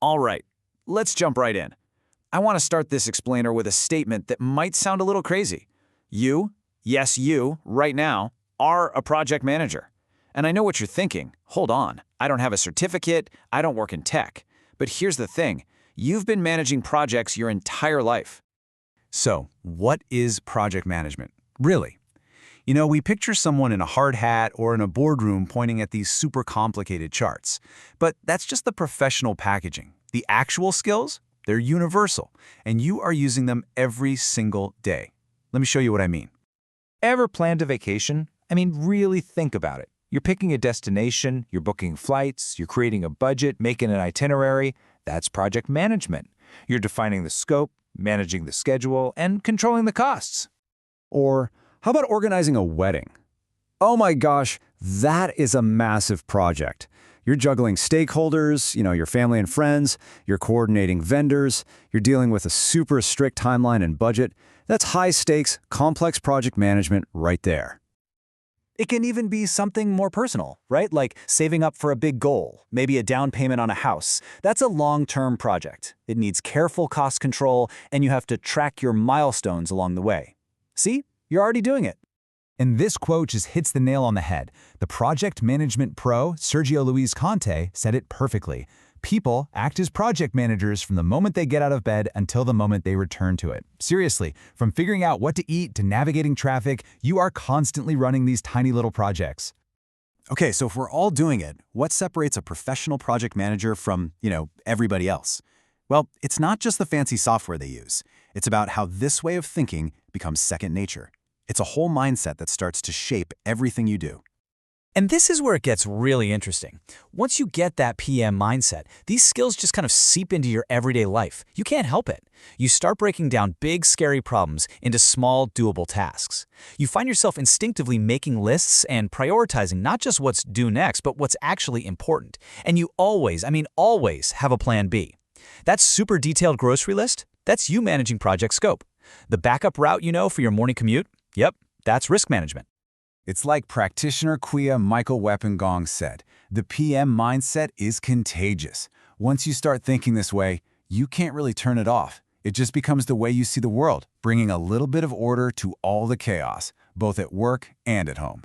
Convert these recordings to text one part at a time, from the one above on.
All right, let's jump right in. I want to start this explainer with a statement that might sound a little crazy. You, yes you, right now, are a project manager. And I know what you're thinking. Hold on, I don't have a certificate, I don't work in tech. But here's the thing, you've been managing projects your entire life. So, what is project management? Really? You know, we picture someone in a hard hat or in a boardroom pointing at these super complicated charts. But that's just the professional packaging. The actual skills? They're universal, and you are using them every single day. Let me show you what I mean. Ever planned a vacation? I mean, really think about it. You're picking a destination, you're booking flights, you're creating a budget, making an itinerary. That's project management. You're defining the scope, managing the schedule, and controlling the costs. Or how about organizing a wedding? Oh my gosh, that is a massive project. You're juggling stakeholders, your family and friends, you're coordinating vendors, you're dealing with a super strict timeline and budget. That's high-stakes, complex project management right there. It can even be something more personal, right? Like saving up for a big goal, maybe a down payment on a house. That's a long-term project. It needs careful cost control, and you have to track your milestones along the way. See? You're already doing it. And this quote just hits the nail on the head. The project management pro, Sergio Luis Conte, said it perfectly. People act as project managers from the moment they get out of bed until the moment they return to it. Seriously, from figuring out what to eat to navigating traffic, you are constantly running these tiny little projects. Okay, so if we're all doing it, what separates a professional project manager from, everybody else? Well, it's not just the fancy software they use. It's about how this way of thinking becomes second nature. It's a whole mindset that starts to shape everything you do. And this is where it gets really interesting. Once you get that PM mindset, these skills just kind of seep into your everyday life. You can't help it. You start breaking down big, scary problems into small, doable tasks. You find yourself instinctively making lists and prioritizing not just what's due next, but what's actually important. And you always, always have a plan B. That super detailed grocery list, that's you managing project scope. The backup route for your morning commute, yep, that's risk management. It's like practitioner Quia Michael Weppengong said, the PM mindset is contagious. Once you start thinking this way, you can't really turn it off. It just becomes the way you see the world, bringing a little bit of order to all the chaos, both at work and at home.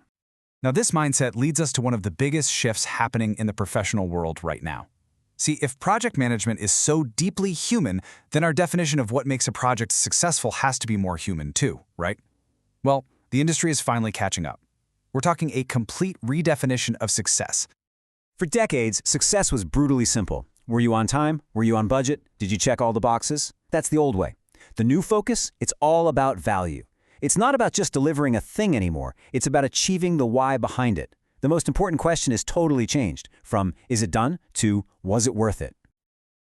Now, this mindset leads us to one of the biggest shifts happening in the professional world right now. See, if project management is so deeply human, then our definition of what makes a project successful has to be more human too, right? Well, the industry is finally catching up. We're talking a complete redefinition of success. For decades, success was brutally simple. Were you on time? Were you on budget? Did you check all the boxes? That's the old way. The new focus, it's all about value. It's not about just delivering a thing anymore. It's about achieving the why behind it. The most important question is totally changed, from is it done to was it worth it?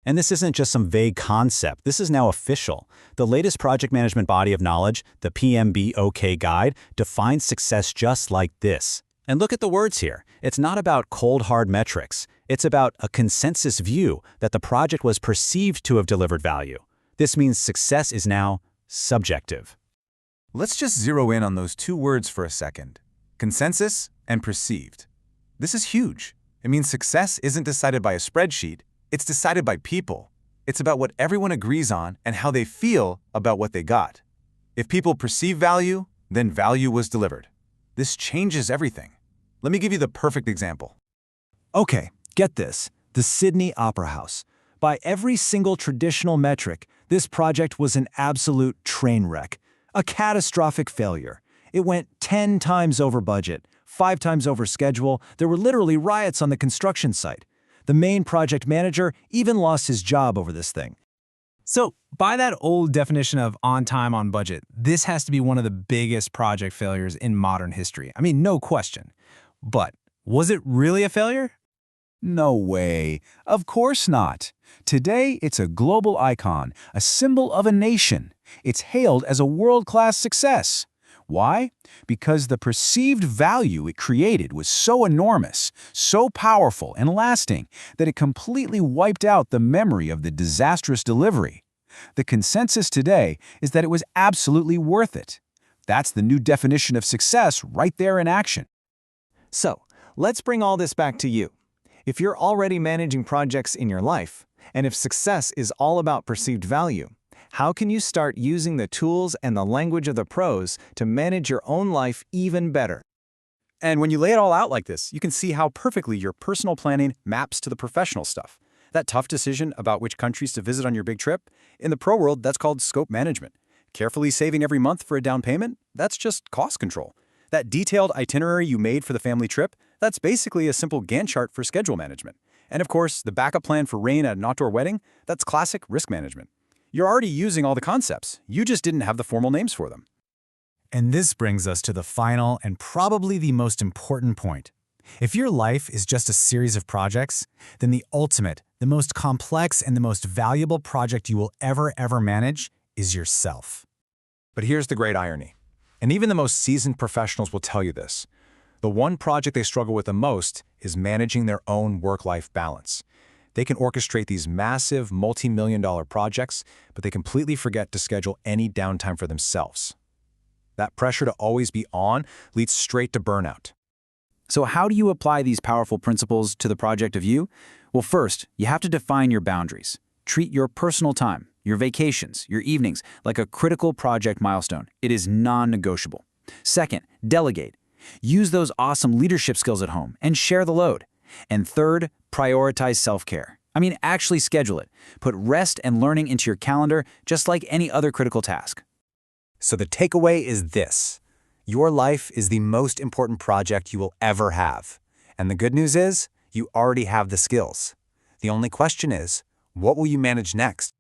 And this isn't just some vague concept. This is now official. The latest project management body of knowledge, the PMBOK Guide, defines success just like this. And look at the words here. It's not about cold, hard metrics. It's about a consensus view that the project was perceived to have delivered value. This means success is now subjective. Let's just zero in on those two words for a second. Consensus and perceived. This is huge. It means success isn't decided by a spreadsheet. It's decided by people. It's about what everyone agrees on and how they feel about what they got. If people perceive value, then value was delivered. This changes everything. Let me give you the perfect example. Okay, get this. The Sydney Opera House. By every single traditional metric, this project was an absolute train wreck. A catastrophic failure. It went 10 times over budget, 5 times over schedule. There were literally riots on the construction site. The main project manager even lost his job over this thing. So, by that old definition of on time, on budget, this has to be one of the biggest project failures in modern history. No question. But was it really a failure? No way. Of course not. Today, it's a global icon, a symbol of a nation. It's hailed as a world-class success. Why? Because the perceived value it created was so enormous, so powerful and lasting that it completely wiped out the memory of the disastrous delivery. The consensus today is that it was absolutely worth it. That's the new definition of success right there in action. So, let's bring all this back to you. If you're already managing projects in your life, And if success is all about perceived value, how can you start using the tools and the language of the pros to manage your own life even better? And when you lay it all out like this, you can see how perfectly your personal planning maps to the professional stuff. That tough decision about which countries to visit on your big trip, in the pro world, that's called scope management. Carefully saving every month for a down payment, that's just cost control. That detailed itinerary you made for the family trip, that's basically a simple Gantt chart for schedule management. And of course, the backup plan for rain at an outdoor wedding, that's classic risk management. You're already using all the concepts, you just didn't have the formal names for them. And this brings us to the final and probably the most important point. If your life is just a series of projects, then the ultimate, the most complex, and the most valuable project you will ever manage is yourself. But here's the great irony. And even the most seasoned professionals will tell you this. The one project they struggle with the most is managing their own work-life balance. They can orchestrate these massive, multi-million-dollar projects, but they completely forget to schedule any downtime for themselves. That pressure to always be on leads straight to burnout. So how do you apply these powerful principles to the project of you? Well, first, you have to define your boundaries. Treat your personal time, your vacations, your evenings like a critical project milestone. It is non-negotiable. Second, delegate. Use those awesome leadership skills at home and share the load. And third, prioritize self-care. Actually schedule it. Put rest and learning into your calendar just like any other critical task. So the takeaway is this. Your life is the most important project you will ever have. And the good news is, you already have the skills. The only question is, what will you manage next?